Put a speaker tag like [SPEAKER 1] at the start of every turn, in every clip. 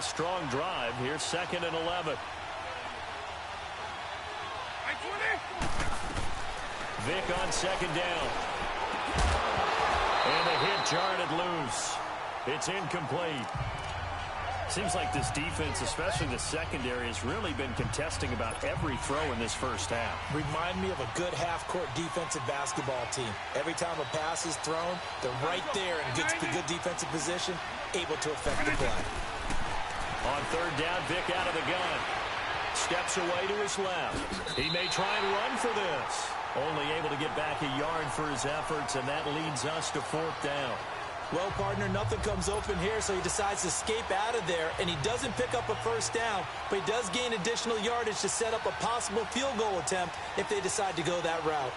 [SPEAKER 1] a strong drive. Here's 2nd and 11. Vic on 2nd down. And the hit jarred it loose. It's incomplete. Seems like this defense, especially the secondary, has really been contesting about every throw in this first half.
[SPEAKER 2] Remind me of a good half-court defensive basketball team. Every time a pass is thrown, they're right there in good defensive position, able to affect the play.
[SPEAKER 1] On 3rd down, Vic out of the gun. Steps away to his left. He may try and run for this. Only able to get back a yard for his efforts, and that leads us to 4th down.
[SPEAKER 2] Well, partner, nothing comes open here, so he decides to escape out of there, and he doesn't pick up a 1st down, but he does gain additional yardage to set up a possible field goal attempt if they decide to go that route.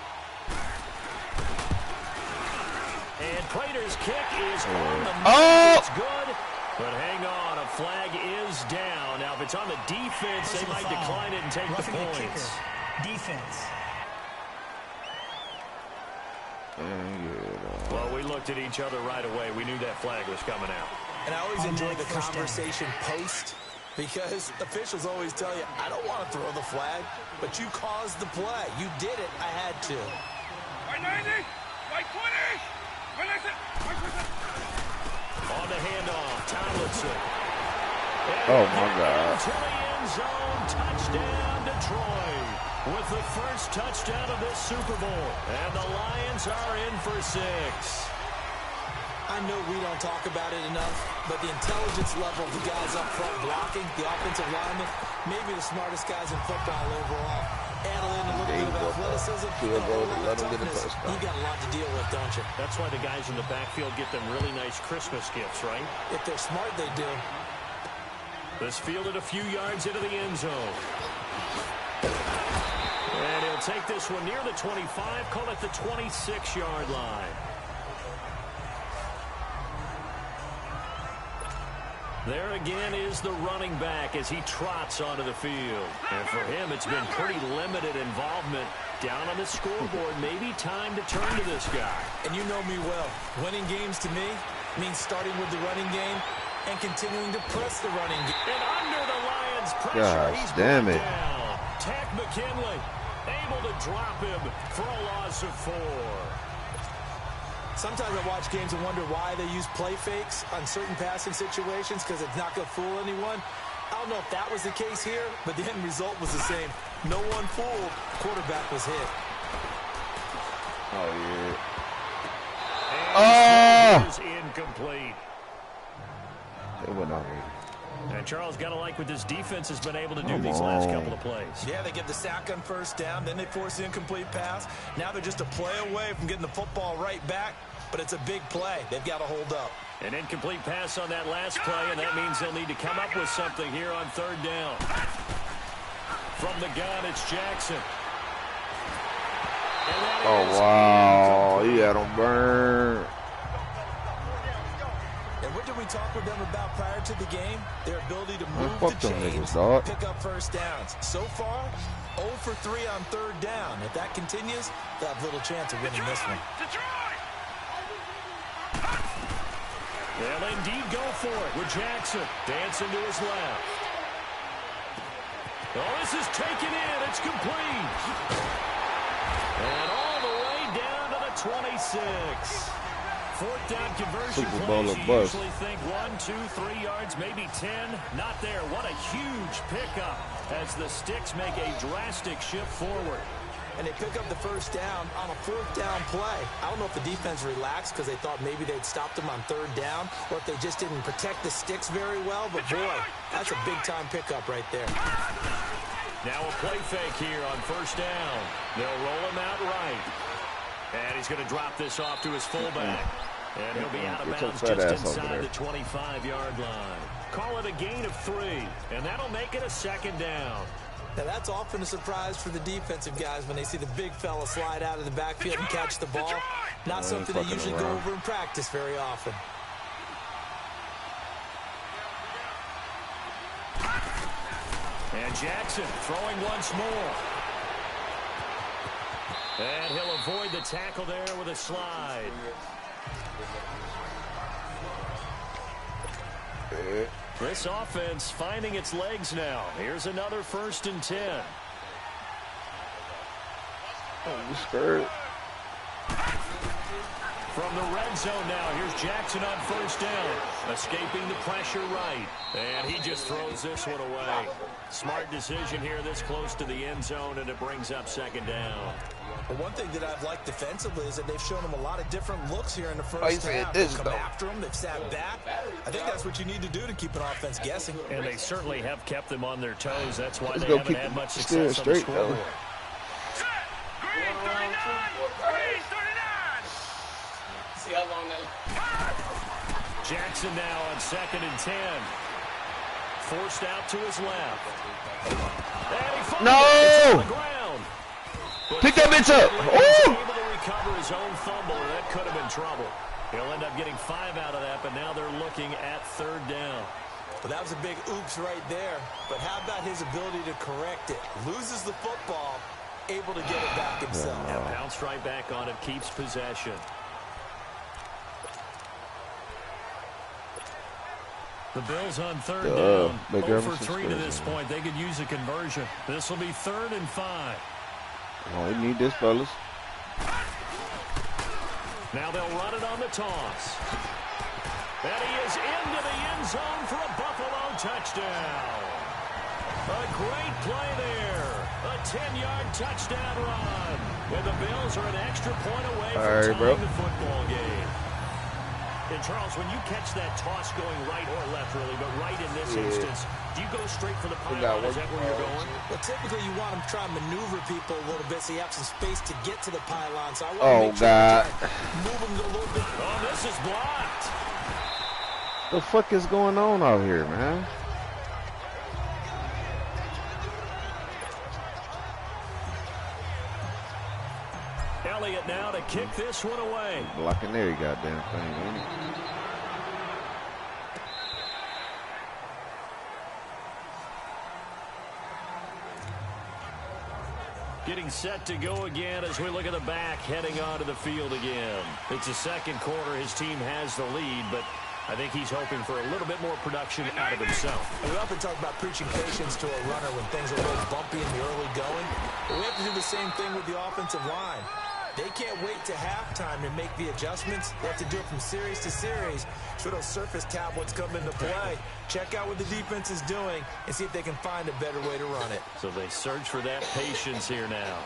[SPEAKER 1] And Prater's kick is on the mark. It's good, but hang on, a flag is down. Now, if it's on the defense, they might decline it and take the points.
[SPEAKER 3] Defense.
[SPEAKER 1] Well, we looked at each other right away. We knew that flag was coming out.
[SPEAKER 2] And I always enjoy the conversation post, because officials always tell you, I don't want to throw the flag, but you caused the play. You did it. I had to.
[SPEAKER 1] On the handoff, Tomlinson.
[SPEAKER 4] Oh, my God.
[SPEAKER 1] To the end zone, touchdown, Detroit. With the first touchdown of this Super Bowl. And the Lions are in for 6.
[SPEAKER 2] I know we don't talk about it enough, but the intelligence level of the guys up front blocking, the offensive linemen, maybe the smartest guys in football overall. Add in a little bit of athleticism, and a whole lot of toughness. You've got a lot to deal with, don't you?
[SPEAKER 1] That's why the guys in the backfield get them really nice Christmas gifts, right?
[SPEAKER 2] If they're smart, they do.
[SPEAKER 1] This fielded a few yards into the end zone. And he'll take this one near the 25, call it the 26-yard line. There again is the running back as he trots onto the field. And for him, it's been pretty limited involvement. Down on the scoreboard, maybe time to turn to this guy.
[SPEAKER 2] And you know me well. Winning games to me means starting with the running game and continuing to press the running game.
[SPEAKER 1] And under the Lions' pressure,
[SPEAKER 4] Gosh,
[SPEAKER 1] he's
[SPEAKER 4] damn it.
[SPEAKER 1] down. Tack McKinley able to drop him for a loss of 4.
[SPEAKER 2] Sometimes I watch games and wonder why they use play fakes on certain passing situations, because it's not going to fool anyone. I don't know if that was the case here, but the end result was the same. No one fooled. Quarterback was hit.
[SPEAKER 4] Oh,
[SPEAKER 1] yeah. And is incomplete.
[SPEAKER 4] It went on me.
[SPEAKER 1] And Charles, got to like what this defense has been able to do these last couple of plays.
[SPEAKER 2] Yeah, they get the sack on 1st down, then they force the incomplete pass. Now they're just a play away from getting the football right back, but it's a big play. They've got to hold up.
[SPEAKER 1] An incomplete pass on that last play, and that means they'll need to come up with something here on 3rd down. From the gun, it's Jackson.
[SPEAKER 4] Oh, wow. He had him burned.
[SPEAKER 2] And what did we talk with them about prior to the game? Their ability to move
[SPEAKER 4] Fuck
[SPEAKER 2] the
[SPEAKER 4] them
[SPEAKER 2] chains,
[SPEAKER 4] niggas, dog.
[SPEAKER 2] pick up 1st downs. So far, 0 for 3 on 3rd down. If that continues, they'll have little chance of winning this one.
[SPEAKER 1] They'll indeed go for it with Jackson dancing to his left. Oh, this is taken in. It's complete. And all the way down to the 26. 4th down conversion plays, you usually think 1, 2, 3 yards, maybe 10. Not there. What a huge pickup as the Sticks make a drastic shift forward.
[SPEAKER 2] And they pick up the 1st down on a 4th down play. I don't know if the defense relaxed because they thought maybe they'd stopped them on 3rd down, or if they just didn't protect the Sticks very well. But, boy, that's a big-time pickup right there.
[SPEAKER 1] Now a play fake here on 1st down. They'll roll him out right. And he's going to drop this off to his fullback. And he'll be out of bounds just inside the 25-yard line. Call it a gain of 3, and that'll make it a 2nd down.
[SPEAKER 2] Now, that's often a surprise for the defensive guys when they see the big fella slide out of the backfield and catch the ball. Not something they usually go over in practice very often.
[SPEAKER 1] And Jackson throwing once more. And he'll avoid the tackle there with a slide. This offense finding its legs now. Here's another 1st and 10.
[SPEAKER 4] Oh, you scared.
[SPEAKER 1] From the red zone now, here's Jackson on 1st down. Escaping the pressure right. And he just throws this one away. Smart decision here this close to the end zone, and it brings up 2nd down.
[SPEAKER 2] Well, one thing that I've liked defensively is that they've shown him a lot of different looks here in the first half. They've come after him, they've sat back. I think that's what you need to do to keep an offense guessing.
[SPEAKER 1] And they certainly have kept them on their toes. That's why they haven't had much success on the scoreboard.
[SPEAKER 3] See how long that...
[SPEAKER 1] Jackson now on 2nd and 10. Forced out to his left. And he falls on the ground.
[SPEAKER 4] Pick that bitch up.
[SPEAKER 1] He was able to recover his own fumble, and that could have been trouble. He'll end up getting 5 out of that, but now they're looking at 3rd down.
[SPEAKER 2] Well, that was a big oops right there. But how about his ability to correct it? Loses the football, able to get it back himself.
[SPEAKER 1] Now bounced right back on it, keeps possession. The Bills on 3rd down. 0 for 3 to this point. They could use a conversion. This will be 3rd and 5.
[SPEAKER 4] Oh, we need this, fellas.
[SPEAKER 1] Now they'll run it on the toss. And he is into the end zone for a Buffalo touchdown. A great play there. A 10-yard touchdown run. And the Bills are an extra point away from tying the football game. And Charles, when you catch that toss going right or left, really, but right in this instance, do you go straight for the pylon? Is that where you're going?
[SPEAKER 2] Well, typically you want to try and maneuver people a little bit so you have some space to get to the pylon. So I want to make sure move them a little bit.
[SPEAKER 1] Oh, this is blocked.
[SPEAKER 4] The fuck is going on out here, man?
[SPEAKER 1] Elliott now to kick this one away.
[SPEAKER 4] Blocking every goddamn thing, ain't it?
[SPEAKER 1] Getting set to go again as we look at the back, heading onto the field again. It's the 2nd quarter. His team has the lead, but I think he's hoping for a little bit more production out of himself.
[SPEAKER 2] And we often talk about preaching patience to a runner when things are a little bumpy in the early going. But we have to do the same thing with the offensive line. They can't wait to halftime to make the adjustments. They have to do it from series to series so those surface tablets come into play. Check out what the defense is doing and see if they can find a better way to run it.
[SPEAKER 1] So they search for that patience here now.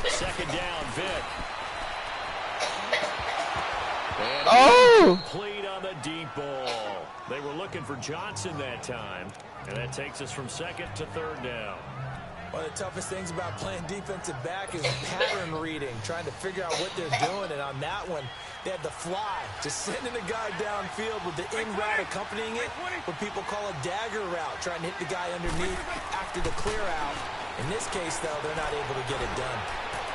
[SPEAKER 1] 2nd down, Vic. And complete on the deep ball. They were looking for Johnson that time, and that takes us from 2nd to 3rd down.
[SPEAKER 2] One of the toughest things about playing defensive back is pattern reading, trying to figure out what they're doing. And on that one, they had the fly, just sending a guy downfield with the in route accompanying it, what people call a dagger route, trying to hit the guy underneath after the clear out. In this case, though, they're not able to get it done.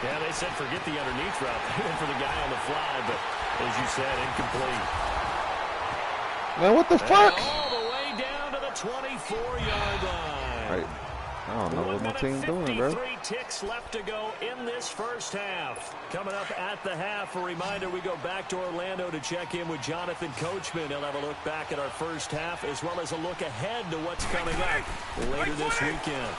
[SPEAKER 1] Yeah, they said forget the underneath route. They went for the guy on the fly, but as you said, incomplete.
[SPEAKER 4] Man, what the fuck?
[SPEAKER 1] All the way down to the 24-yard line.
[SPEAKER 4] Right. I don't know what my team doing, bro.
[SPEAKER 1] 53 ticks left to go in this first half. Coming up at the half, a reminder, we go back to Orlando to check in with Jonathan Coachman. He'll have a look back at our first half as well as a look ahead to what's coming up later this weekend.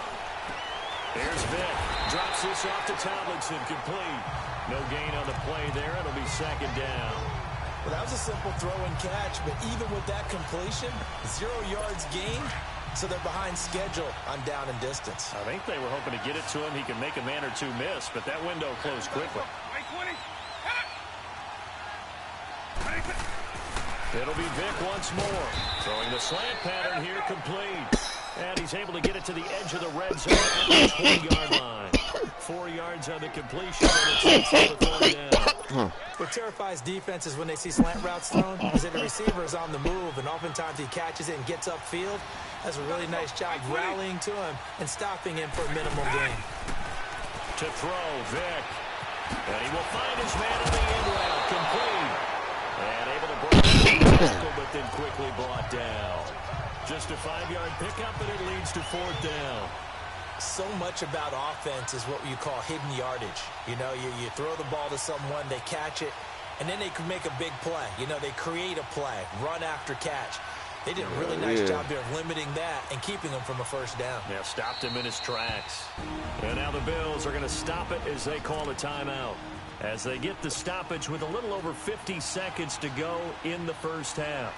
[SPEAKER 1] There's Vic. Drops this off to Tomlinson. Complete. No gain on the play there. It'll be 2nd down.
[SPEAKER 2] Well, that was a simple throw and catch, but even with that completion, 0 yards gained. So they're behind schedule on down and distance.
[SPEAKER 1] I think they were hoping to get it to him. He can make a man or two miss, but that window closed quickly. It'll be Vic once more. Throwing the slant pattern here, complete. And he's able to get it to the edge of the red zone at the 20-yard line. 4 yards on the completion, and it takes him to 3rd down.
[SPEAKER 2] What terrifies defenses when they see slant routes thrown is that the receiver is on the move, and oftentimes he catches it and gets upfield. Does a really nice job rallying to him and stopping him for a minimal gain.
[SPEAKER 1] To throw, Vic. And he will find his man on the end route, complete. And able to break the tackle, but then quickly brought down. Just a 5-yard pickup, and it leads to 4th down.
[SPEAKER 2] So much about offense is what you call hidden yardage. You know, you throw the ball to someone, they catch it, And then they can make a big play. You know, they create a play, run after catch. They did a really nice job there of limiting that and keeping him from a first down.
[SPEAKER 1] Yeah, stopped him in his tracks. And now the Bills are going to stop it as they call a timeout. As they get the stoppage with a little over 50 seconds to go in the first half.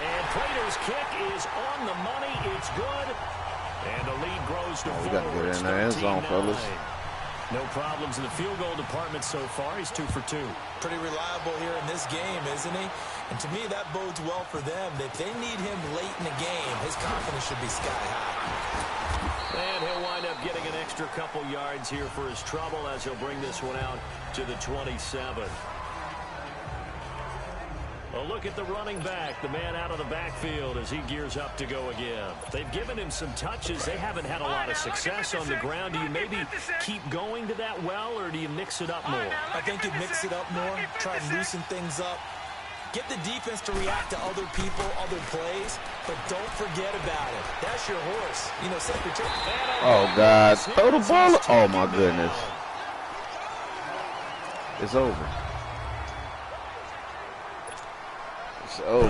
[SPEAKER 1] And Prater's kick is on the money. It's good. And the lead grows to 4.
[SPEAKER 4] We got to get in the end zone, fellas.
[SPEAKER 1] No problems in the field goal department so far. He's 2 for 2.
[SPEAKER 2] Pretty reliable here in this game, isn't he? And to me, that bodes well for them. If they need him late in the game, his confidence should be sky high.
[SPEAKER 1] And he'll wind up getting an extra couple yards here for his trouble as he'll bring this one out to the 27. A look at the running back, the man out of the backfield as he gears up to go again. They've given him some touches. They haven't had a lot of success on the ground. Do you maybe keep going to that well, or do you mix it up more?
[SPEAKER 2] I think you mix it up more, try to loosen things up. Get the defense to react to other people, other plays, but don't forget about it. That's your horse. You know, secretary.
[SPEAKER 4] Oh, God. Throw the ball. Oh, my goodness. It's over. Oh,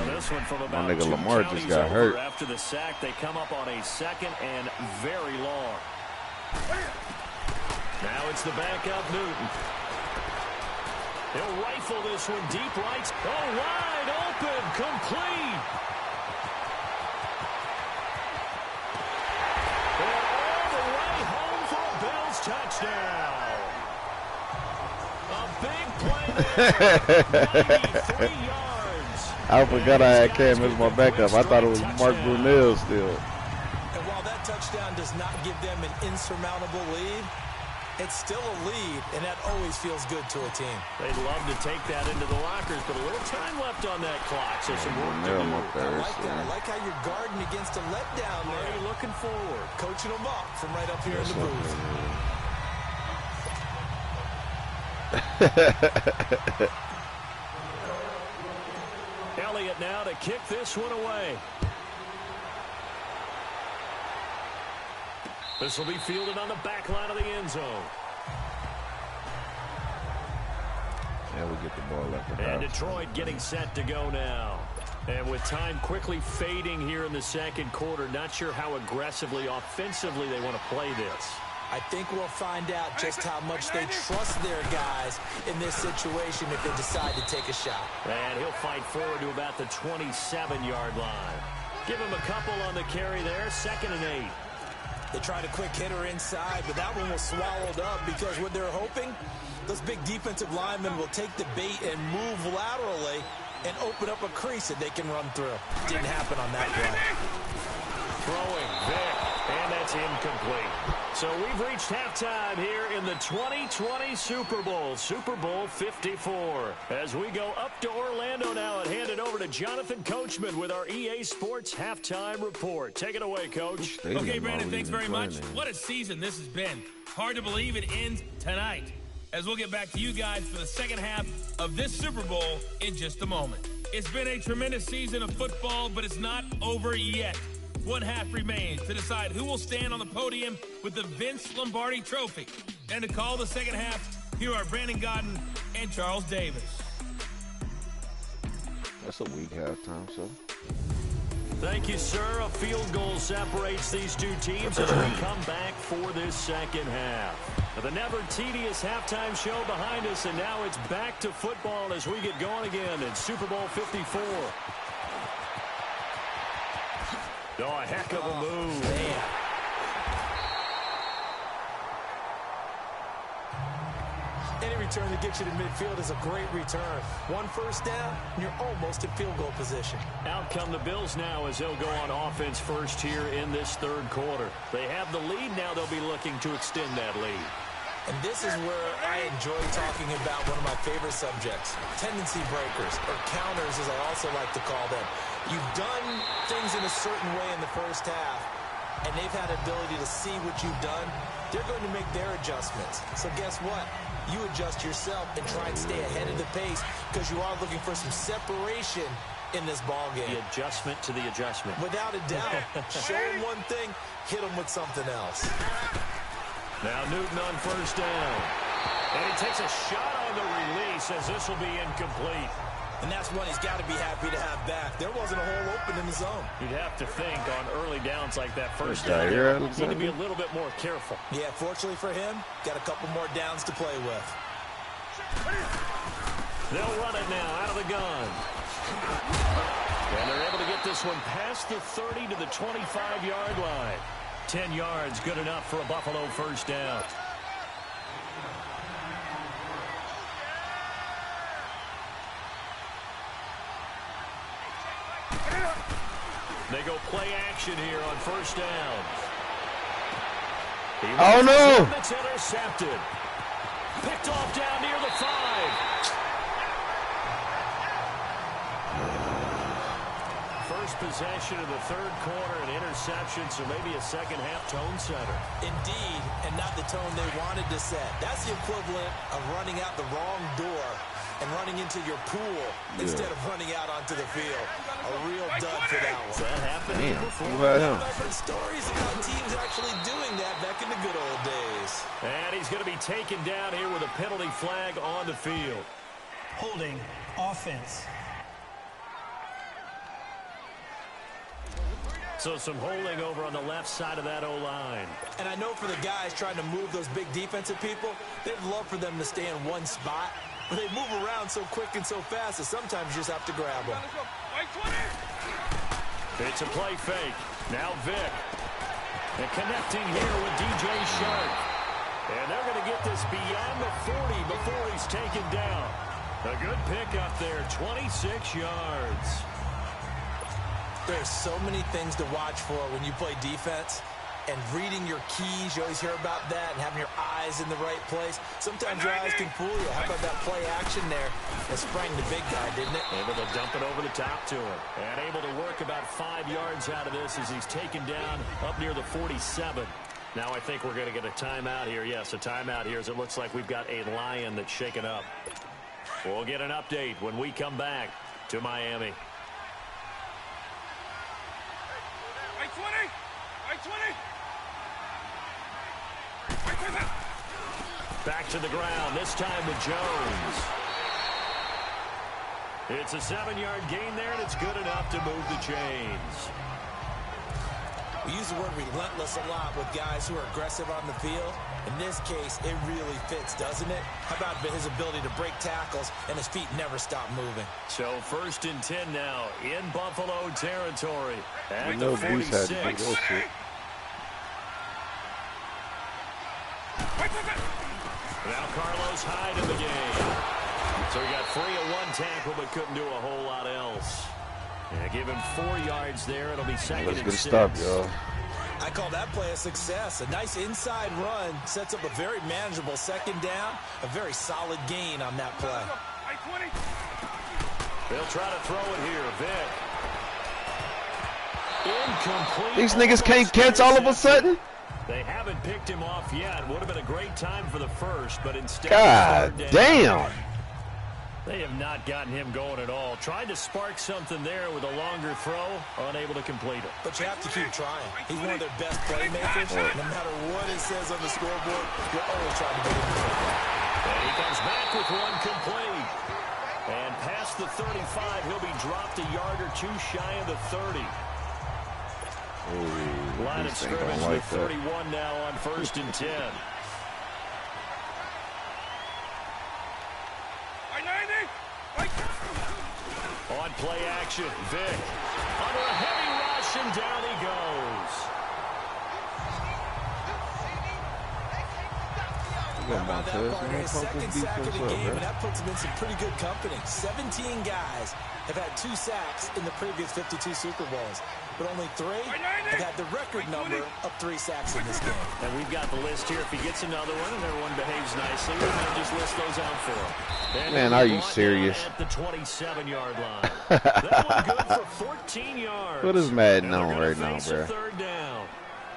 [SPEAKER 4] my nigga Lamar just got hurt.
[SPEAKER 1] After the sack, they come up on a 2nd and very long. Now it's the backup Newton. He'll rifle this one deep right. Oh, wide open, complete. And all the way home for a Bills touchdown. A big play there. 93 yards.
[SPEAKER 4] I forgot I had Cam as my backup. I thought it was Mark Brunell still.
[SPEAKER 2] And while that touchdown does not give them an insurmountable lead, it's still a lead, and that always feels good to a team.
[SPEAKER 1] They'd love to take that into the lockers, but a little time left on that clock, so some work to do.
[SPEAKER 2] I like that. I like how you're guarding against a letdown there.
[SPEAKER 1] You're looking forward.
[SPEAKER 2] Coaching them up from right up here in the booth.
[SPEAKER 1] Elliott now to kick this one away. This will be fielded on the back line of the end zone.
[SPEAKER 4] Yeah, we get the ball at the
[SPEAKER 1] And Detroit getting set to go now. And with time quickly fading here in the second quarter, not sure how aggressively, offensively they want to play this.
[SPEAKER 2] I think we'll find out just how much they trust their guys in this situation if they decide to take a shot.
[SPEAKER 1] And he'll fight forward to about the 27-yard line. Give him a couple on the carry there, 2nd and 8.
[SPEAKER 2] They tried a quick hitter inside, but that one was swallowed up because what they're hoping, those big defensive linemen will take the bait and move laterally and open up a crease that they can run through. Didn't happen on that play.
[SPEAKER 1] Throwing there, and that's incomplete. So we've reached halftime here in the 2020 Super Bowl, Super Bowl 54. As we go up to Orlando now and hand it over to Jonathan Coachman with our EA Sports Halftime Report. Take it away, Coach.
[SPEAKER 5] Okay, Brandon, thanks very much. What a season this has been. Hard to believe it ends tonight, as we'll get back to you guys for the second half of this Super Bowl in just a moment. It's been a tremendous season of football, but it's not over yet. One half remains to decide who will stand on the podium with the Vince Lombardi Trophy. And to call the second half, here are Brandon Godden and Charles Davis.
[SPEAKER 4] That's a weak halftime, so.
[SPEAKER 1] Thank you, sir. A field goal separates these two teams as we come back for this second half. The never tedious halftime show behind us, and now it's back to football as we get going again in Super Bowl 54. Oh, a heck of a move.
[SPEAKER 2] Man. Any return to get you to midfield is a great return. One first down, and you're almost in field goal position.
[SPEAKER 1] Out come the Bills now as they'll go on offense first here in this third quarter. They have the lead. Now they'll be looking to extend that lead.
[SPEAKER 2] And this is where I enjoy talking about one of my favorite subjects, tendency breakers, or counters as I also like to call them. You've done things in a certain way in the first half, and they've had the ability to see what you've done. They're going to make their adjustments. So guess what? You adjust yourself and try and stay ahead of the pace because you are looking for some separation in this ball game.
[SPEAKER 1] The adjustment to the adjustment.
[SPEAKER 2] Without a doubt. Show him one thing, hit him with something else.
[SPEAKER 1] Now Newton on first down. And he takes a shot on the release as this will be incomplete.
[SPEAKER 2] And that's one he's got to be happy to have back. There wasn't a hole open in the zone.
[SPEAKER 1] You'd have to think on early downs like that first down, you need to be a little bit more careful.
[SPEAKER 2] Yeah, fortunately for him, got a couple more downs to play with.
[SPEAKER 1] They'll run it now out of the gun. And they're able to get this one past the 30 to the 25-yard line. 10 yards, good enough for a Buffalo first down. They go play action here on first down.
[SPEAKER 4] Oh, no.
[SPEAKER 1] It's intercepted. Picked off down near the 5. First possession of the third quarter, an interception, so maybe a second-half tone setter.
[SPEAKER 2] Indeed, and not the tone they wanted to set. That's the equivalent of running out the wrong door and running into your pool instead of running out onto the field. A real dud for that one.
[SPEAKER 1] That happened before.
[SPEAKER 2] I've heard stories about teams actually doing that back in the good old days.
[SPEAKER 1] And he's going to be taken down here with a penalty flag on the field.
[SPEAKER 6] Holding offense.
[SPEAKER 1] So some holding over on the left side of that O-line.
[SPEAKER 2] And I know for the guys trying to move those big defensive people, they'd love for them to stay in one spot. But they move around so quick and so fast that sometimes you just have to grab them.
[SPEAKER 1] It's a play fake. Now Vic. And connecting here with DJ Shark. And they're going to get this beyond the 40 before he's taken down. A good pick up there, 26 yards.
[SPEAKER 2] There's so many things to watch for when you play defense. And reading your keys, you always hear about that, and having your eyes in the right place. Sometimes your eyes can fool you. How about that play action there? It sprang the big guy, didn't it?
[SPEAKER 1] Able to dump it over the top to him. And able to work about 5 yards out of this as he's taken down up near the 47. Now I think we're going to get a timeout here. Yes, a timeout here as it looks like we've got a Lion that's shaken up. We'll get an update when we come back to Miami. Back to the ground, this time with Jones. It's a 7-yard gain there, and it's good enough to move the chains.
[SPEAKER 2] We use the word relentless a lot with guys who are aggressive on the field. In this case, it really fits, doesn't it? How about his ability to break tackles and his feet never stop moving?
[SPEAKER 1] So 1st and 10 now in Buffalo territory at the 46. Now Carlos Hyde in the game. So he got free of one tackle but couldn't do a whole lot else. Yeah, give him 4 yards there. It'll be second and 6.
[SPEAKER 4] Stop, y'all.
[SPEAKER 2] I call that play a success. A nice inside run sets up a very manageable second down. A very solid gain on that play.
[SPEAKER 1] They'll try to throw it here. Vic. Incomplete.
[SPEAKER 4] These niggas can't catch all of a sudden?
[SPEAKER 1] They haven't picked him off yet. Would have been a great time for the first, but instead...
[SPEAKER 4] God damn.
[SPEAKER 1] They have not gotten him going at all. Tried to spark something there with a longer throw, unable to complete it.
[SPEAKER 2] But you have to keep trying. He's one of their best playmakers. No matter what it says on the scoreboard, you're always trying to get him going.
[SPEAKER 1] And he comes back with one complete. And past the 35, he'll be dropped a yard or two shy of the 30.
[SPEAKER 4] Ooh,
[SPEAKER 1] line of scrimmage with 31 now on 1st and 10. On play action, Vic. Under a heavy rush, and down he goes.
[SPEAKER 2] How about that part? His second sack of the game, and that puts him in some pretty good company. 17 guys have had 2 sacks in the previous 52 Super Bowls, but only 3 have had the record number of 3 sacks in this game.
[SPEAKER 1] And we've got the list here. If he gets another one and everyone behaves nicely, we're going to just list those out for him. And
[SPEAKER 4] man, are you serious?
[SPEAKER 1] At the 27-yard line. That one good for 14 yards.
[SPEAKER 4] What is Madden on right now, bro?
[SPEAKER 1] 3rd down.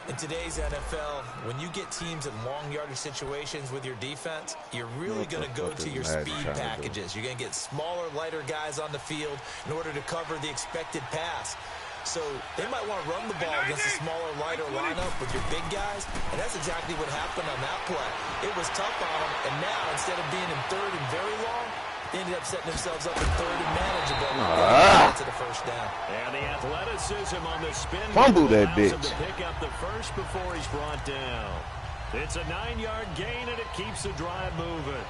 [SPEAKER 2] In today's NFL, when you get teams in long yardage situations with your defense, you're really going to go to your speed packages. You're going to get smaller, lighter guys on the field in order to cover the expected pass. So they might want to run the ball against a smaller, lighter lineup with your big guys, and that's exactly what happened on that play. It was tough on them, and now instead of being in third and very long, they ended up setting themselves up in third and manageable to the first down.
[SPEAKER 1] And the athleticism on the spin
[SPEAKER 4] fumble that bitch.
[SPEAKER 1] To pick up the first before he's brought down. It's a 9-yard gain, and it keeps the drive moving.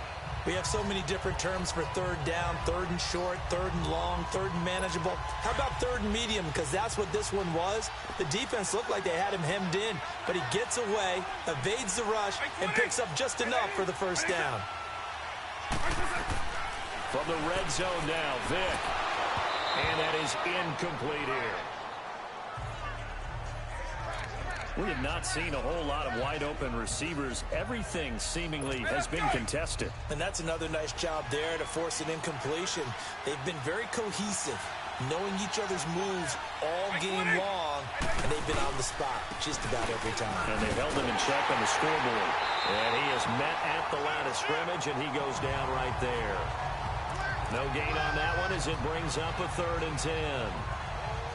[SPEAKER 2] We have so many different terms for third down, third and short, third and long, third and manageable. How about third and medium? Because that's what this one was. The defense looked like they had him hemmed in, but he gets away, evades the rush, and picks up just enough for the first down.
[SPEAKER 1] From the red zone now, Vick. And that is incomplete here. We have not seen a whole lot of wide-open receivers. Everything seemingly has been contested.
[SPEAKER 2] And that's another nice job there to force an incompletion. They've been very cohesive, knowing each other's moves all game long, and they've been on the spot just about every time.
[SPEAKER 1] And they held him in check on the scoreboard. And he is met at the line of scrimmage, and he goes down right there. No gain on that one as it brings up a 3rd and 10.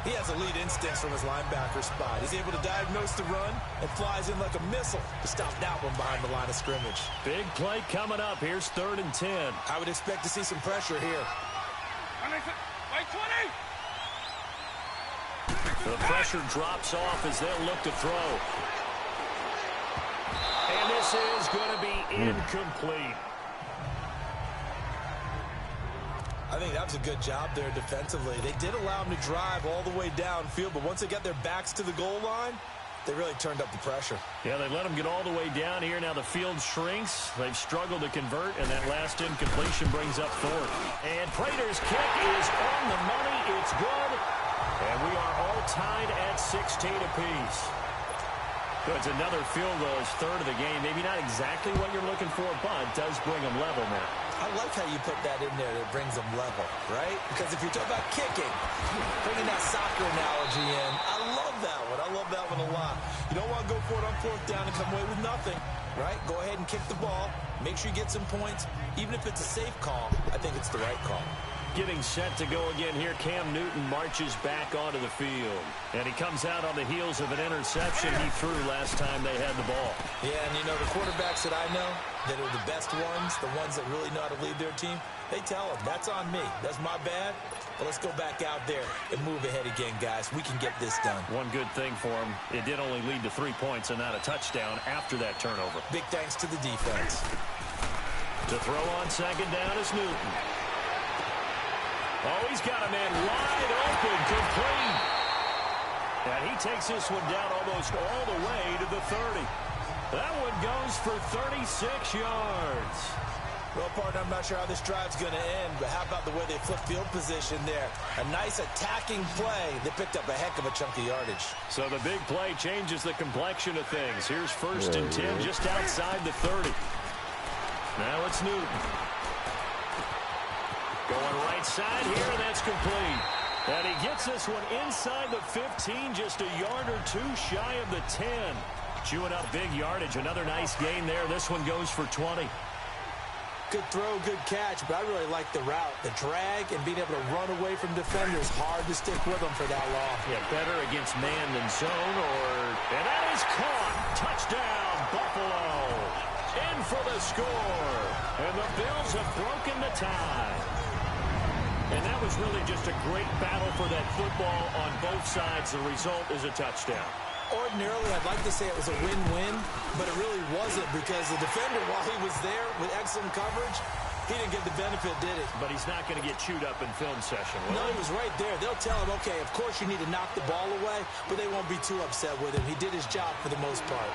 [SPEAKER 2] He has elite instincts from his linebacker spot. He's able to diagnose the run and flies in like a missile to stop that one behind the line of scrimmage.
[SPEAKER 1] Big play coming up. Here's 3rd and 10.
[SPEAKER 2] I would expect to see some pressure here.
[SPEAKER 1] The pressure drops off as they'll look to throw. And this is going to be incomplete.
[SPEAKER 2] I think that was a good job there defensively. They did allow him to drive all the way downfield, but once they got their backs to the goal line, they really turned up the pressure.
[SPEAKER 1] Yeah, they let him get all the way down here. Now the field shrinks. They've struggled to convert, and that last incompletion brings up 4th. And Prater's kick is on the money. It's good. And we are all tied at 16 apiece. So it's another field goal, his 3rd of the game. Maybe not exactly what you're looking for, but does bring them level now.
[SPEAKER 2] I like how you put that in there that brings them level, right? Because if you're talking about kicking, bringing that soccer analogy in, I love that one. I love that one a lot. You don't want to go for it on 4th down and come away with nothing, right? Go ahead and kick the ball. Make sure you get some points. Even if it's a safe call, I think it's the right call.
[SPEAKER 1] Getting set to go again here, Cam Newton marches back onto the field. And he comes out on the heels of an interception he threw last time they had the ball.
[SPEAKER 2] Yeah, and you know, the quarterbacks that I know that are the best ones, the ones that really know how to lead their team, they tell them, that's on me. That's my bad. But let's go back out there and move ahead again, guys. We can get this done.
[SPEAKER 1] One good thing for him, it did only lead to 3 points and not a touchdown after that turnover.
[SPEAKER 2] Big thanks to the defense.
[SPEAKER 1] To throw on 2nd down is Newton. Oh, he's got a man wide open, complete. And he takes this one down almost all the way to the 30. That one goes for 36 yards.
[SPEAKER 2] Well, partner, I'm not sure how this drive's going to end, but how about the way they flip field position there? A nice attacking play. They picked up a heck of a chunk of yardage.
[SPEAKER 1] So the big play changes the complexion of things. Here's 1st and 10 just outside the 30. Now it's Newton. Going right side here, and that's complete. And he gets this one inside the 15, just a yard or 2 shy of the 10. Chewing up big yardage. Another nice gain there. This one goes for 20.
[SPEAKER 2] Good throw, good catch, but I really like the route. The drag and being able to run away from defenders. Hard to stick with them for that long.
[SPEAKER 1] Yeah, better against man than zone, and that is caught. Touchdown, Buffalo. In for the score. And the Bills have broken the tie. And that was really just a great battle for that football on both sides. The result is a touchdown.
[SPEAKER 2] Ordinarily, I'd like to say it was a win-win, but it really wasn't because the defender, while he was there with excellent coverage, he didn't get the benefit, did he?
[SPEAKER 1] But he's not going to get chewed up in film session, will
[SPEAKER 2] No,
[SPEAKER 1] he?
[SPEAKER 2] he was right there. They'll tell him, okay, of course you need to knock the ball away, but they won't be too upset with him. He did his job for the most part.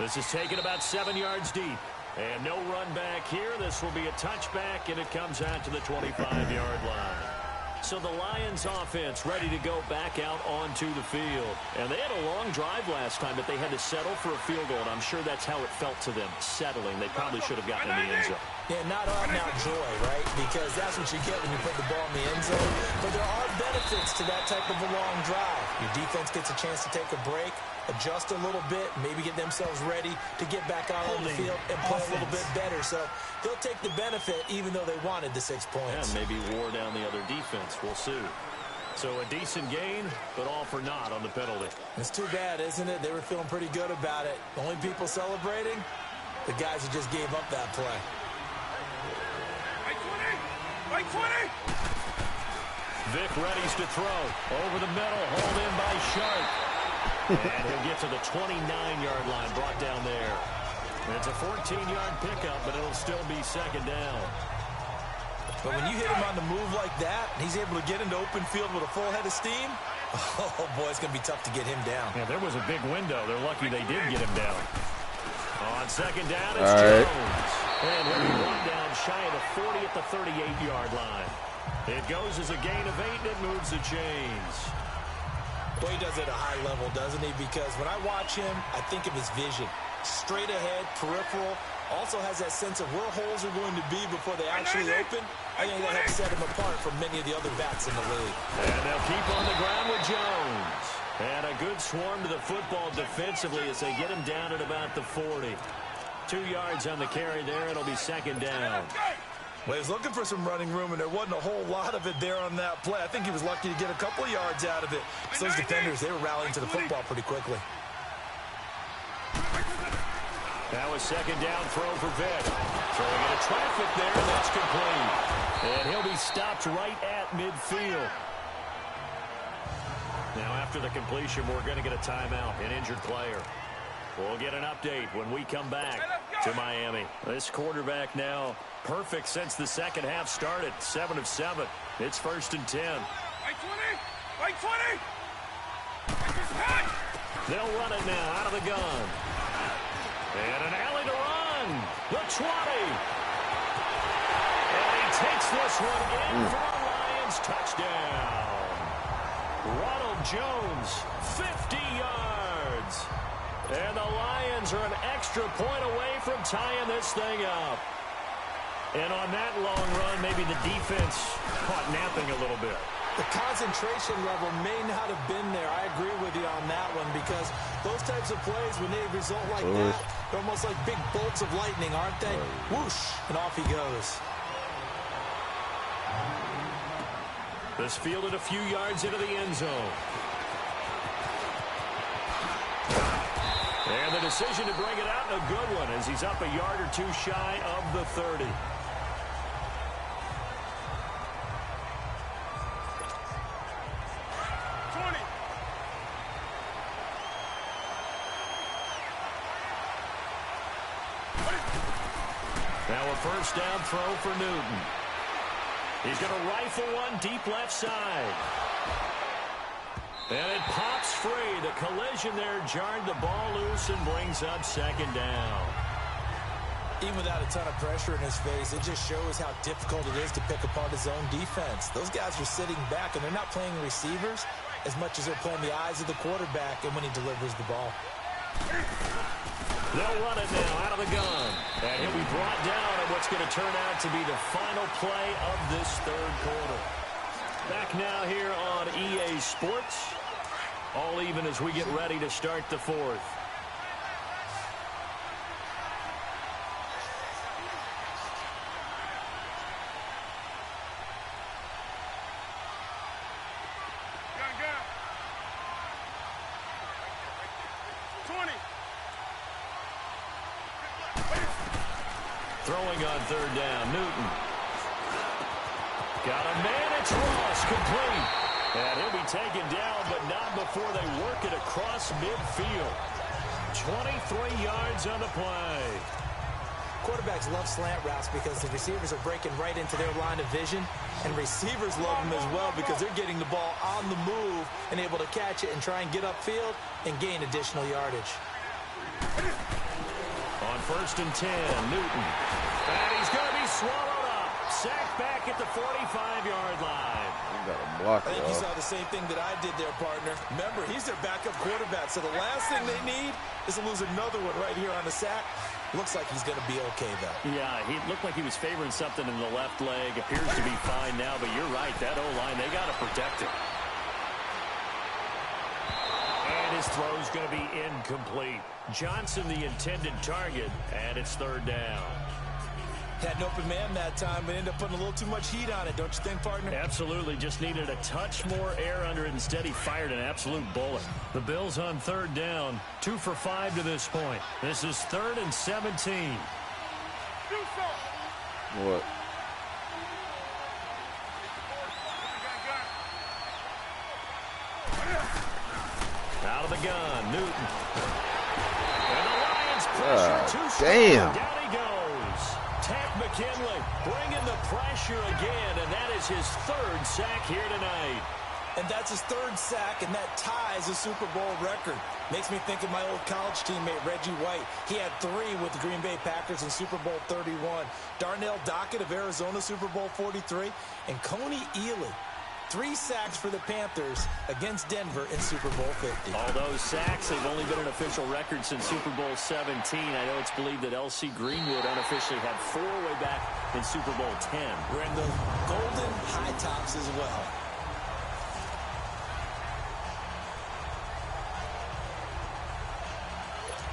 [SPEAKER 1] This is taken about 7 yards deep. And no run back here. This will be a touchback, and it comes out to the 25-yard line. So the Lions offense ready to go back out onto the field. And they had a long drive last time, but they had to settle for a field goal. And I'm sure that's how it felt to them, settling. They probably should have gotten in the end zone.
[SPEAKER 2] Yeah, not out-and-out joy, right? Because that's what you get when you put the ball in the end zone. But there are benefits to that type of a long drive. Your defense gets a chance to take a break, adjust a little bit, maybe get themselves ready to get back out on the field and play a little bit better. So they'll take the benefit even though they wanted the 6 points.
[SPEAKER 1] Yeah, maybe wore down the other defense. We'll see. So a decent gain, but all for naught on the penalty.
[SPEAKER 2] It's too bad, isn't it? They were feeling pretty good about it. The only people celebrating, the guys who just gave up that play.
[SPEAKER 5] Right 20!
[SPEAKER 1] Vic readies to throw. Over the middle, hauled in by Sharp. And he'll get to the 29-yard line, brought down there. And it's a 14-yard pickup, but it'll still be second down.
[SPEAKER 2] But when you hit him on the move like that, and he's able to get into open field with a full head of steam, oh, boy, it's going to be tough to get him down.
[SPEAKER 1] Yeah, there was a big window. They're lucky they did get him down. On second down, it's Jones. And he'll be brought down shy of the 40 at the 38-yard line. It goes as a gain of 8, and it moves the chains.
[SPEAKER 2] Well, he does it at a high level, doesn't he? Because when I watch him, I think of his vision. Straight ahead, peripheral. Also has that sense of where holes are going to be before they actually open. I think that helps set him apart from many of the other backs in the league.
[SPEAKER 1] And they'll keep on the ground with Jones. And a good swarm to the football defensively as they get him down at about the 40. 2 yards on the carry there. It'll be second down.
[SPEAKER 2] Well, he was looking for some running room, and there wasn't a whole lot of it there on that play. I think he was lucky to get a couple of yards out of it. So those defenders, they were rallying to the football pretty quickly.
[SPEAKER 1] That was second down throw for Vic. Throwing into traffic there, and that's complete. And he'll be stopped right at midfield. Now, after the completion, we're going to get a timeout, an injured player. We'll get an update when we come back to Miami. This quarterback now perfect since the second half started. 7 of 7. It's 1st and 10.
[SPEAKER 5] Right 20!
[SPEAKER 1] They'll run it now out of the gun. And an alley to run. The 20. And he takes this one in for a Lions touchdown. Ronald Jones, 50 yards. And the Lions are an extra point away from tying this thing up. And on that long run, maybe the defense caught napping a little bit.
[SPEAKER 2] The concentration level may not have been there. I agree with you on that one because those types of plays, when they result like that, they're almost like big bolts of lightning, aren't they? Whoosh, and off he goes.
[SPEAKER 1] This fielded a few yards into the end zone. And the decision to bring it out, a good one, as he's up a yard or two shy of the 30. Now a first down throw for Newton. He's going to rifle one deep left side. And it pops free. The collision there jarred the ball loose and brings up second down.
[SPEAKER 2] Even without a ton of pressure in his face, it just shows how difficult it is to pick apart his own defense. Those guys are sitting back, and they're not playing receivers as much as they're playing the eyes of the quarterback and when he delivers the ball.
[SPEAKER 1] They'll run it now out of the gun. And he'll be brought down at what's going to turn out to be the final play of this third quarter. Back now here on EA Sports. All even as we get ready to start the fourth. Throwing on third down, Newton. Got a man, it's Ross, complete. And he'll be taken down, but not before they work it across midfield. 23 yards on the play.
[SPEAKER 2] Quarterbacks love slant routes because the receivers are breaking right into their line of vision, and receivers love them as well because they're getting the ball on the move and able to catch it and try and get upfield and gain additional yardage.
[SPEAKER 1] On 1st and 10, Newton. And he's going to be swallowed up. Sack back at the 45-yard line.
[SPEAKER 4] You gotta block
[SPEAKER 2] I
[SPEAKER 4] it
[SPEAKER 2] think you
[SPEAKER 4] off.
[SPEAKER 2] saw the same thing that I did there, partner. Remember, he's their backup quarterback, so the last thing they need is to lose another one right here on the sack. Looks like he's going to be okay, though.
[SPEAKER 1] Yeah, he looked like he was favoring something in the left leg. Appears to be fine now, but you're right. That O-line, they got to protect him. And his throw's going to be incomplete. Johnson, the intended target, and it's 3rd down.
[SPEAKER 2] Had an open man that time, but ended up putting a little too much heat on it, don't you think, partner?
[SPEAKER 1] Absolutely. Just needed a touch more air under it. Instead, he fired an absolute bullet. The Bills on 3rd down. 2 for 5 to this point. This is 3rd and 17.
[SPEAKER 4] What?
[SPEAKER 1] Out of the gun, Newton. And the Lions pressure too strong.
[SPEAKER 4] Damn.
[SPEAKER 1] Down he goes. Tack McKinley bringing the pressure again, and that is his 3rd sack here tonight.
[SPEAKER 2] And that's his 3rd sack, and that ties a Super Bowl record. Makes me think of my old college teammate, Reggie White. He had 3 with the Green Bay Packers in Super Bowl 31. Darnell Dockett of Arizona, Super Bowl 43. And Coney Ealy, 3 sacks for the Panthers against Denver in Super Bowl 50.
[SPEAKER 1] All those sacks, they've only been an official record since Super Bowl 17. I know it's believed that L.C. Greenwood unofficially had 4 way back in Super Bowl 10.
[SPEAKER 2] We're in the golden high tops as well.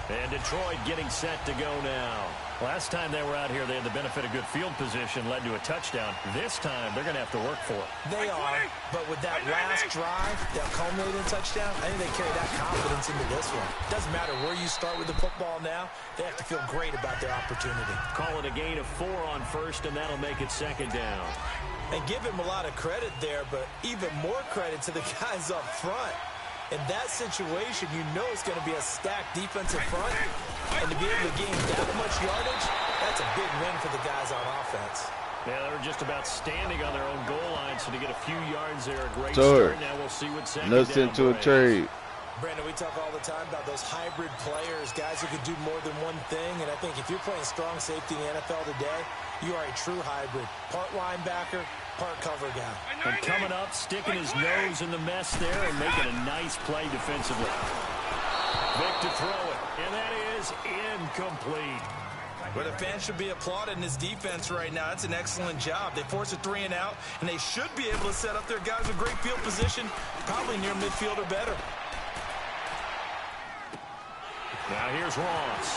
[SPEAKER 1] And Detroit getting set to go now. Last time they were out here, they had the benefit of good field position, led to a touchdown. This time, they're going to have to work for it.
[SPEAKER 2] They are, but with that last drive that culminated in a touchdown, I think they carry that confidence into this one. Doesn't matter where you start with the football now, they have to feel great about their opportunity.
[SPEAKER 1] Call it a gain of 4 on 1st, and that'll make it 2nd down.
[SPEAKER 2] And give him a lot of credit there, but even more credit to the guys up front. In that situation, you know it's going to be a stacked defensive front. And to be able to gain that much yardage, that's a big win for the guys on offense.
[SPEAKER 1] Yeah, they were just about standing on their own goal line, so to get a few yards there, a great start. Now we'll see what 2nd
[SPEAKER 4] Nuts
[SPEAKER 1] down
[SPEAKER 4] into a
[SPEAKER 1] brings.
[SPEAKER 4] trade.
[SPEAKER 2] Brandon, we talk all the time about those hybrid players, guys who can do more than one thing. And I think if you're playing strong safety in the NFL today, you are a true hybrid. Part linebacker, part cover guy.
[SPEAKER 1] And coming up, sticking his nose in the mess there and making a nice play defensively. Vic to throw it, and that is incomplete.
[SPEAKER 2] Well, the fans should be applauding this defense right now. It's an excellent job. They force a 3 and out, and they should be able to set up their guys with great field position, probably near midfield or better.
[SPEAKER 1] Now here's Ross.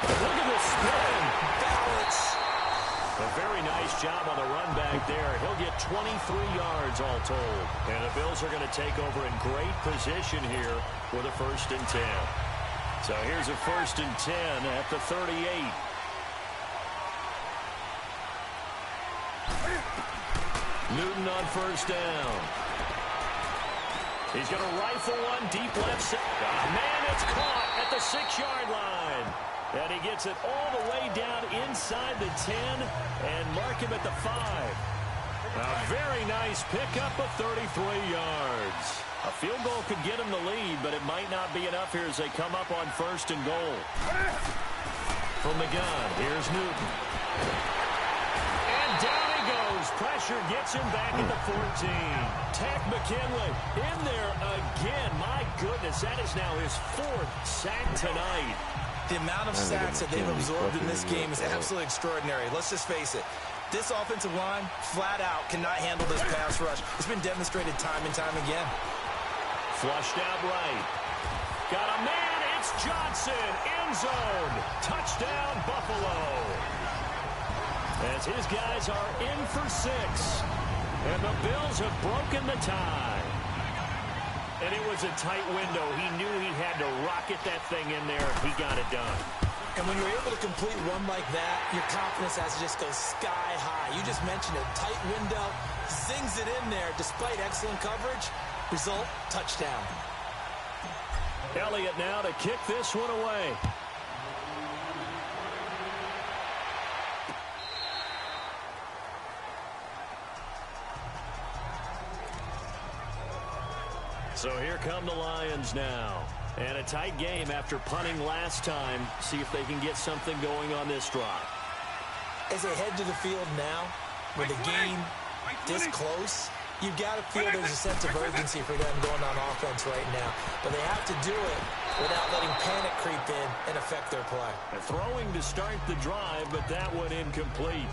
[SPEAKER 1] Look at this spin.
[SPEAKER 2] Balance.
[SPEAKER 1] A very nice job on the run back there. He'll get 23 yards all told. And the Bills are going to take over in great position here with a 1st and 10. So here's a 1st and 10 at the 38. Newton on 1st down. He's going to rifle one deep left side. Man, it's caught at the 6-yard line. And he gets it all the way down inside the 10 and mark him at the 5. A very nice pickup of 33 yards. A field goal could get him the lead, but it might not be enough here as they come up on 1st and goal. From the gun, here's Newton. And down he goes. Pressure gets him back at the 14. Tack McKinley in there again. My goodness, that is now his 4th sack tonight.
[SPEAKER 2] The amount of sacks that they've absorbed in this game is absolutely extraordinary. Let's just face it. This offensive line, flat out, cannot handle this pass rush. It's been demonstrated time and time again.
[SPEAKER 1] Flushed out right. Got a man. It's Johnson. End zone. Touchdown, Buffalo. As his guys are in for 6. And the Bills have broken the tie. And it was a tight window. He knew he had to rocket that thing in there. He got it done.
[SPEAKER 2] And when you're able to complete one like that, your confidence has to just go sky high. You just mentioned a tight window. Zings it in there despite excellent coverage. Result, touchdown.
[SPEAKER 1] Elliott now to kick this one away. So here come the Lions now. And a tight game after punting last time. See if they can get something going on this drive.
[SPEAKER 2] As they head to the field now, with the game this close, you've got to feel there's a sense of urgency for them going on offense right now. But they have to do it without letting panic creep in and affect their play.
[SPEAKER 1] They're throwing to start the drive, but that one incomplete.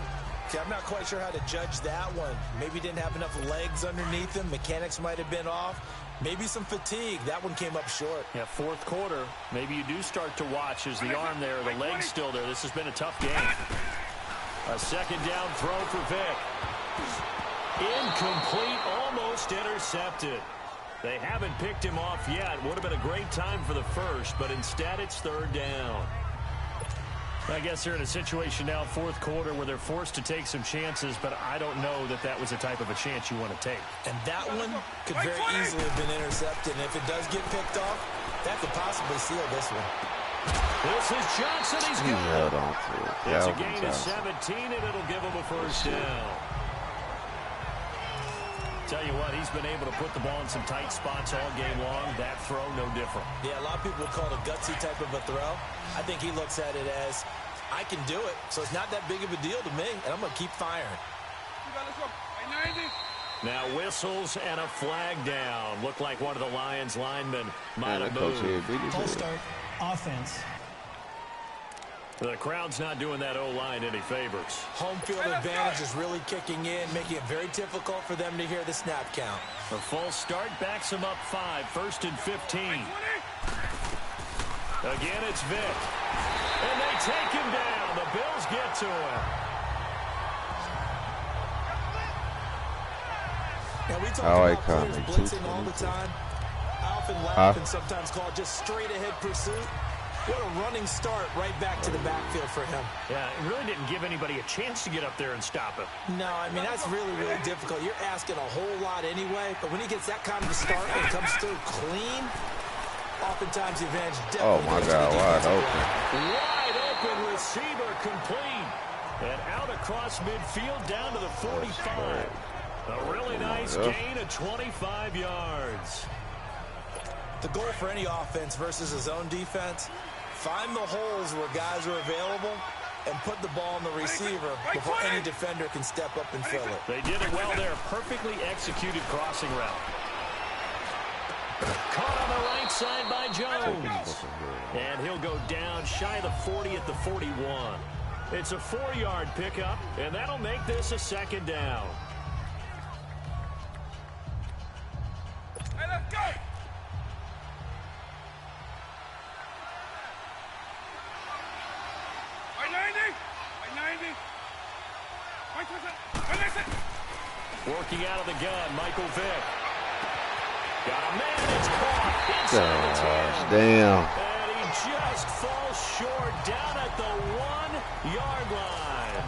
[SPEAKER 2] See, I'm not quite sure how to judge that one. Maybe didn't have enough legs underneath him. Mechanics might have been off. Maybe some fatigue. That one came up short.
[SPEAKER 1] Yeah, fourth quarter. Maybe you do start to watch as the arm there, the leg's still there. This has been a tough game. A second down throw for Vick. Incomplete, almost intercepted. They haven't picked him off yet. Would have been a great time for the first, but instead it's third down. I guess they're in a situation now, fourth quarter, where they're forced to take some chances, but I don't know that that was the type of a chance you want to take.
[SPEAKER 2] And that one could very easily have been intercepted. And if it does get picked off, that could possibly seal this one.
[SPEAKER 1] This is Johnson. He's good. It's a gain of 17, and it'll give him a first down. Tell you what, he's been able to put the ball in some tight spots all game long. That throw, no different.
[SPEAKER 2] Yeah, a lot of people would call it a gutsy type of a throw. I think he looks at it as, I can do it, so it's not that big of a deal to me, and I'm going to keep firing.
[SPEAKER 1] Now whistles and a flag down. Looked like one of the Lions linemen might have moved.
[SPEAKER 6] Full start, offense.
[SPEAKER 1] The crowd's not doing that O-line any favors.
[SPEAKER 2] Home field advantage is really kicking in, making it very difficult for them to hear the snap count.
[SPEAKER 1] The full start backs them up 5, 1st and 15. Again, it's Vick. And they take him down. The Bills get to him.
[SPEAKER 2] Now, we talk about players blitzing all the time. I often laugh and sometimes call it just straight-ahead pursuit. What a running start right back to the backfield for him.
[SPEAKER 1] Yeah, it really didn't give anybody a chance to get up there and stop him.
[SPEAKER 2] No, I mean, that's really, really difficult. You're asking a whole lot anyway, but when he gets that kind of a start and comes through clean, oftentimes the advantage definitely.
[SPEAKER 4] Oh, my God, wide open.
[SPEAKER 1] Wide open receiver complete. And out across midfield down to the 45. A really nice gain of 25 yards.
[SPEAKER 2] The goal for any offense versus a zone defense, find the holes where guys are available and put the ball on the receiver before any defender can step up and fill it.
[SPEAKER 1] They did it well there. Perfectly executed crossing route. Caught on the right side by Jones. And he'll go down shy of the 40 at the 41. It's a 4-yard pickup, and that'll make this a second down.
[SPEAKER 7] Hey, let's go!
[SPEAKER 1] Working out of the gun, Michael Vick. Got a man, it's caught. Inside the 10.
[SPEAKER 4] Damn.
[SPEAKER 1] And he just falls short down at the 1-yard line.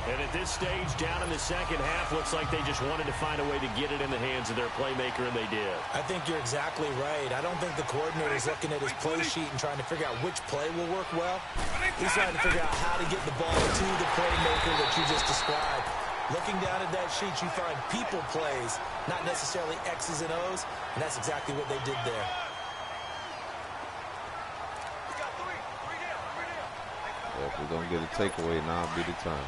[SPEAKER 1] And at this stage, down in the second half, looks like they just wanted to find a way to get it in the hands of their playmaker, and they did.
[SPEAKER 2] I think you're exactly right. I don't think the coordinator is looking at his play sheet and trying to figure out which play will work well. He's trying to figure out how to get the ball to the playmaker that you just described. Looking down at that sheet, you find people plays, not necessarily X's and O's, and that's exactly what they did there.
[SPEAKER 4] Yeah, if we're going to get a takeaway, now it'll be the time.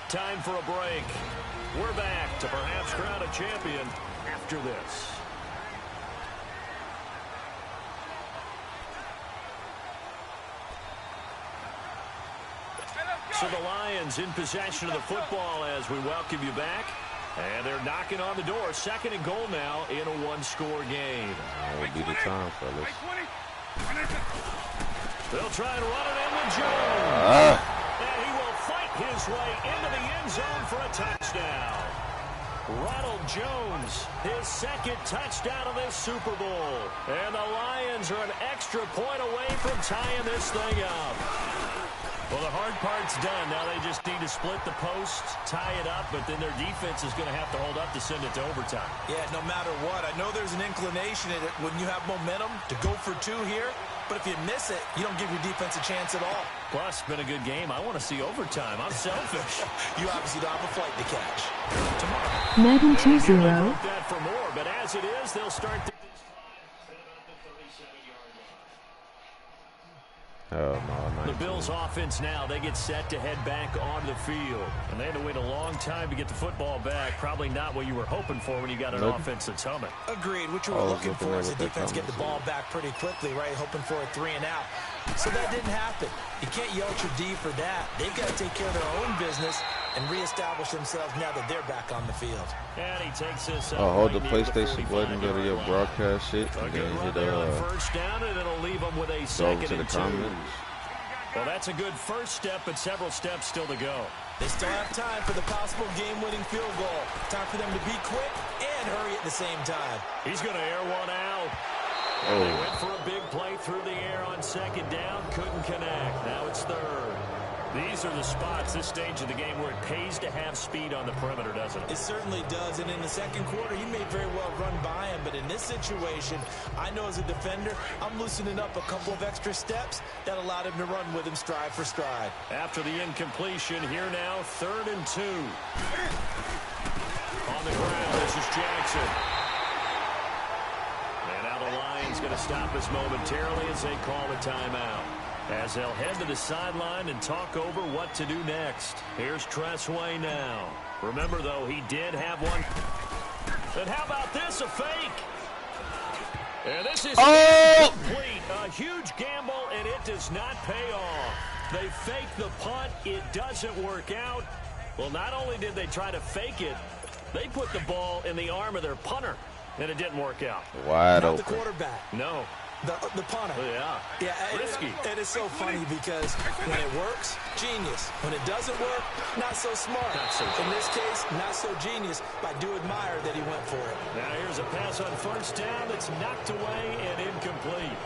[SPEAKER 1] Time for a break. We're back to perhaps crown a champion after this. So the Lions in possession of the football as we welcome you back. And they're knocking on the door. 2nd and goal now in a 1-score game.
[SPEAKER 4] That'll be the time, fellas.
[SPEAKER 1] They'll try and run it in with Jones. And he will fight his way into the end zone for a touchdown. Ronald Jones, his 2nd touchdown of this Super Bowl. And the Lions are an extra point away from tying this thing up. Well, the hard part's done. Now they just need to split the post, tie it up, but then their defense is going to have to hold up to send it to overtime.
[SPEAKER 2] Yeah, no matter what. I know there's an inclination in it when you have momentum to go for 2 here, but if you miss it, you don't give your defense a chance at all.
[SPEAKER 1] Plus, it's been a good game. I want to see overtime. I'm selfish.
[SPEAKER 2] You obviously don't have a flight to catch.
[SPEAKER 1] Tomorrow.
[SPEAKER 8] Madden 2-0.
[SPEAKER 1] That for more, but as it is, they'll start the
[SPEAKER 4] Hell no,
[SPEAKER 1] the Bills offense now, they get set to head back onto the field. And they had to wait a long time to get the football back. Probably not what you were hoping for when you got an offense that's humming.
[SPEAKER 2] Agreed. What you were looking for is the defense get the ball back pretty quickly, right? Hoping for a 3 and out. So that didn't happen. You can't yell at your D for that. They've got to take care of their own business and reestablish themselves now that they're back on the field.
[SPEAKER 1] And he takes this
[SPEAKER 4] hold the PlayStation button, go to your broadcast shit, and then hit
[SPEAKER 1] first down, and it'll leave them with a second and 2. Well, that's a good first step, but several steps still to go.
[SPEAKER 2] They still have time for the possible game-winning field goal. Time for them to be quick and hurry at the same time.
[SPEAKER 1] He's going to air one out. And they went for a big play through the air on second down. Couldn't connect. Now it's third. These are the spots, this stage of the game, where it pays to have speed on the perimeter, doesn't it?
[SPEAKER 2] It certainly does. And in the second quarter, he may very well run by him. But in this situation, I know as a defender, I'm loosening up a couple of extra steps that allowed him to run with him stride for stride.
[SPEAKER 1] After the incompletion, here now, 3rd and 2. On the ground, this is Jackson. And now the Lions going to stop us momentarily as they call a timeout. As they'll head to the sideline and talk over what to do next. Here's Tressway now. Remember, though, he did have one. And how about this, a fake? And this is complete. A huge gamble, and it does not pay off. They fake the punt. It doesn't work out. Well, not only did they try to fake it, they put the ball in the arm of their punter, and it didn't work out.
[SPEAKER 4] Wide
[SPEAKER 2] Not
[SPEAKER 4] open.
[SPEAKER 2] the quarterback.
[SPEAKER 1] No.
[SPEAKER 2] The punter.
[SPEAKER 1] Yeah.
[SPEAKER 2] Risky. It is so funny because when it works, genius. When it doesn't work, not so smart. In this case, not so genius, but I do admire that he went for it.
[SPEAKER 1] Now here's a pass on first down that's knocked away and incomplete.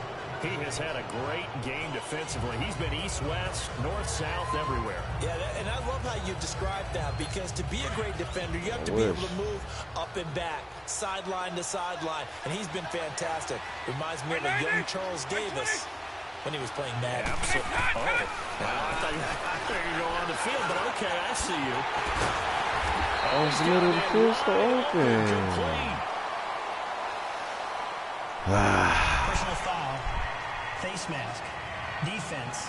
[SPEAKER 1] He has had a great game defensively. He's been east-west, north-south, everywhere.
[SPEAKER 2] Yeah, and I love how you describe that, because to be a great defender, you have to be able to move up and back, sideline to sideline, and he's been fantastic. Reminds me of a young Charles Davis when he was playing Madden.
[SPEAKER 1] Absolutely. Oh, wow, I thought you could go on the field, but okay, I see you.
[SPEAKER 4] Oh, it's a little field so open.
[SPEAKER 6] Personal foul. Face mask. Defense.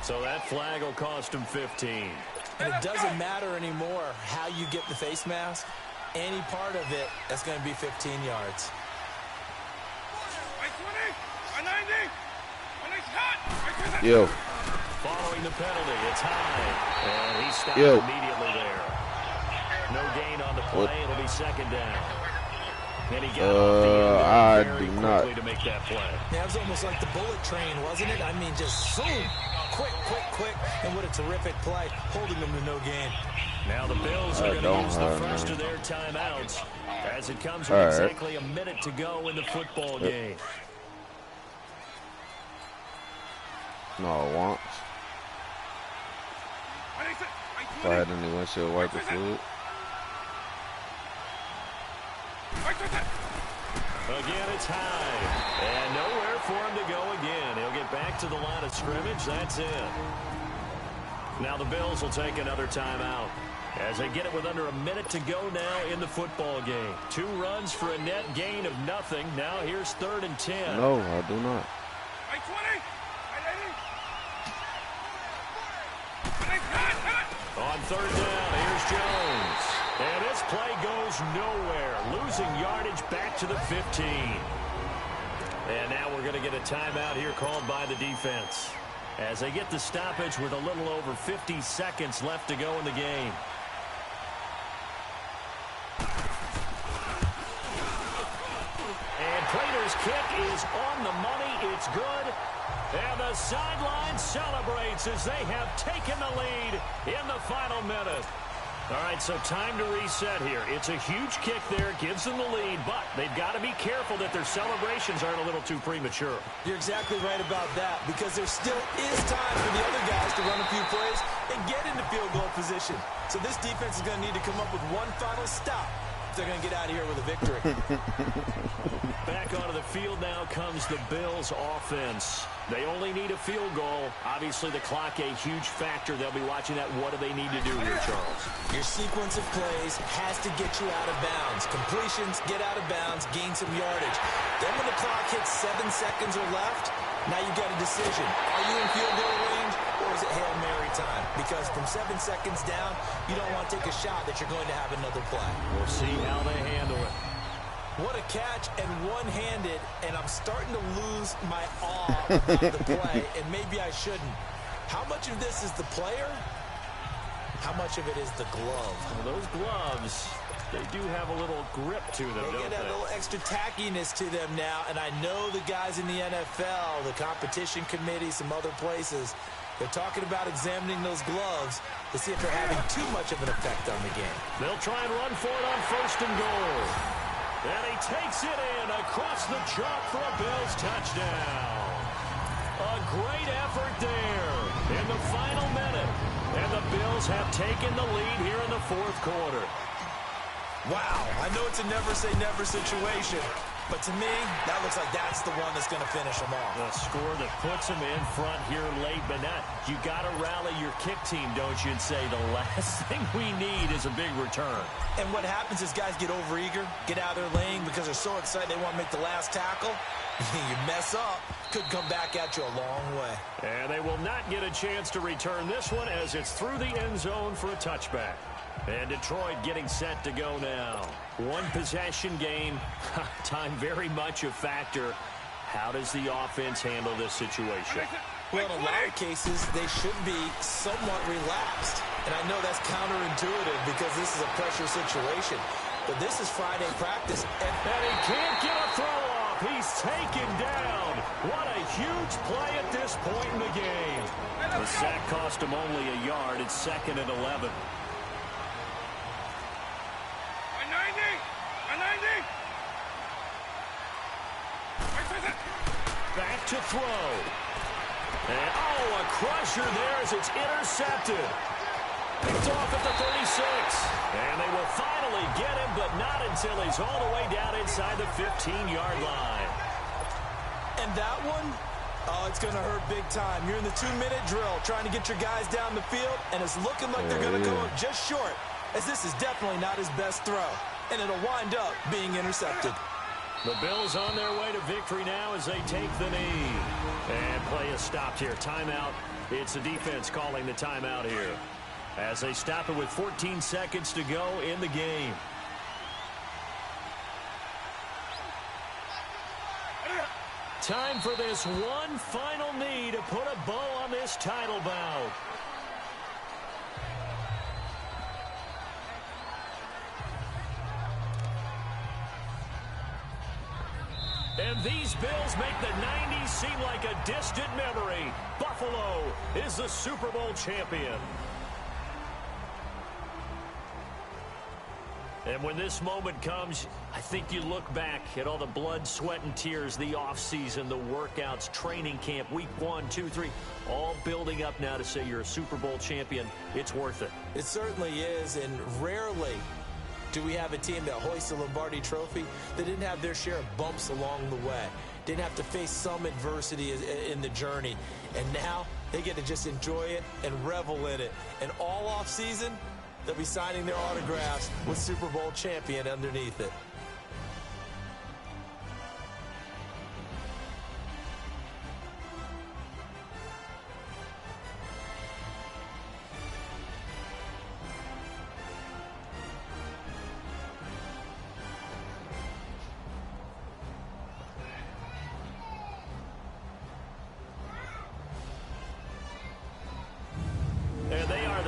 [SPEAKER 1] So that flag will cost him 15.
[SPEAKER 2] And it doesn't matter anymore how you get the face mask. Any part of it, that's going to be 15 yards.
[SPEAKER 4] Yo.
[SPEAKER 1] Following the penalty, it's high. And he stopped immediately there. No gain on the play. It'll be second down. And he got off the end very quickly to make that play.
[SPEAKER 2] Yeah, it was almost like the bullet train, wasn't it? I mean, just zoom. Quick. And what a terrific play, holding them to no gain.
[SPEAKER 1] Now the Bills are going to use the first of their timeouts as it comes with exactly a minute to go in the football game.
[SPEAKER 4] No, once. Go ahead and the windshield wiper fluid.
[SPEAKER 1] Again, it's high. And nowhere for him to go again. He'll get back to the line of scrimmage. That's it. Now the Bills will take another timeout as they get it with under a minute to go now in the football game. 2 runs for a net gain of nothing. Now here's 3rd and 10.
[SPEAKER 4] No, I do not.
[SPEAKER 1] On 3rd down, here's Jones. And this play goes nowhere. Losing yardage back to the 15. And now we're going to get a timeout here called by the defense as they get the stoppage with a little over 50 seconds left to go in the game. And Prater's kick is on the money. It's good. And the sideline celebrates as they have taken the lead in the final minute. All right, so time to reset here. It's a huge kick there, gives them the lead, but they've got to be careful that their celebrations aren't a little too premature.
[SPEAKER 2] You're exactly right about that, because there still is time for the other guys to run a few plays and get into field goal position. So this defense is going to need to come up with one final stop they're going to get out of here with a victory.
[SPEAKER 1] Back onto the field now comes the Bills offense. They only need a field goal. Obviously, the clock a huge factor. They'll be watching that. What do they need to do here, Charles?
[SPEAKER 2] Your sequence of plays has to get you out of bounds. Completions, get out of bounds, gain some yardage. Then when the clock hits 7 seconds or left, now you got a decision. Are you in field goal range, or is it Hail Mary time? Because from 7 seconds down, you don't want to take a shot that you're going to have another play.
[SPEAKER 1] We'll see how they handle it.
[SPEAKER 2] What a catch, and one-handed, and I'm starting to lose my awe about the play, and maybe I shouldn't. How much of this is the player? How much of it is the glove?
[SPEAKER 1] Well, those gloves, they do have a little grip to them, don't they?
[SPEAKER 2] They get a little extra tackiness to them now, and I know the guys in the NFL, the competition committee, some other places, they're talking about examining those gloves to see if they're having too much of an effect on the game.
[SPEAKER 1] They'll try and run for it on 1st and goal. And he takes it in across the chalk for a Bills touchdown. A great effort there in the final minute. And the Bills have taken the lead here in the 4th quarter.
[SPEAKER 2] Wow, I know it's a never-say-never situation, but to me, that looks like that's the one that's going to finish them off.
[SPEAKER 1] A score that puts them in front here late, but not. You got to rally your kick team, don't you, and say the last thing we need is a big return.
[SPEAKER 2] And what happens is guys get overeager, get out of their lane because they're so excited they want to make the last tackle. You mess up, could come back at you a long way.
[SPEAKER 1] And they will not get a chance to return this one as it's through the end zone for a touchback. And Detroit getting set to go now. One possession game. Time very much a factor. How does the offense handle this situation?
[SPEAKER 2] Well, in a lot of cases, they should be somewhat relaxed. And I know that's counterintuitive because this is a pressure situation. But this is Friday practice.
[SPEAKER 1] And he can't get a throw off. He's taken down. What a huge play at this point in the game. The sack cost him only a yard. It's 2nd and 11. Back to throw. And, a crusher there as it's intercepted. Picked off at the 36. And they will finally get him, but not until he's all the way down inside the 15-yard line.
[SPEAKER 2] And that one, it's going to hurt big time. You're in the 2-minute drill trying to get your guys down the field, and it's looking like they're going to go up just short, as this is definitely not his best throw. And it'll wind up being intercepted.
[SPEAKER 1] The Bills on their way to victory now as they take the knee. And play is stopped here. Timeout. It's the defense calling the timeout here as they stop it with 14 seconds to go in the game. Time for this one final knee to put a bow on this title bout. And these Bills make the 90s seem like a distant memory. Buffalo is the Super Bowl champion. And when this moment comes, I think you look back at all the blood, sweat, and tears, the offseason, the workouts, training camp, week 1, 2, 3, all building up now to say you're a Super Bowl champion. It's worth it.
[SPEAKER 2] It certainly is, and rarely do we have a team that hoists the Lombardi Trophy that didn't have their share of bumps along the way, didn't have to face some adversity in the journey, and now they get to just enjoy it and revel in it. And all offseason, they'll be signing their autographs with Super Bowl champion underneath it.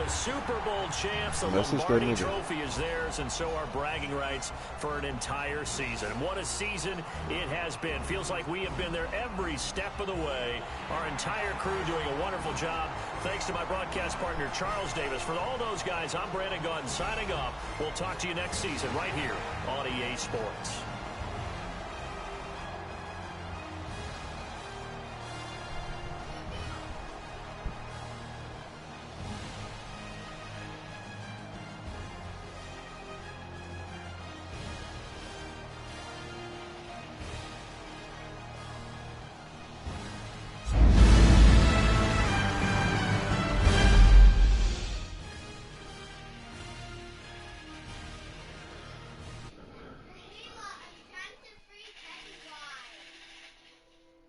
[SPEAKER 1] Super Bowl champs. The Lombardi Trophy is theirs, and so are bragging rights for an entire season. What a season it has been. Feels like we have been there every step of the way. Our entire crew doing a wonderful job. Thanks to my broadcast partner, Charles Davis. For all those guys, I'm Brandon Gaudin signing off. We'll talk to you next season right here on EA Sports.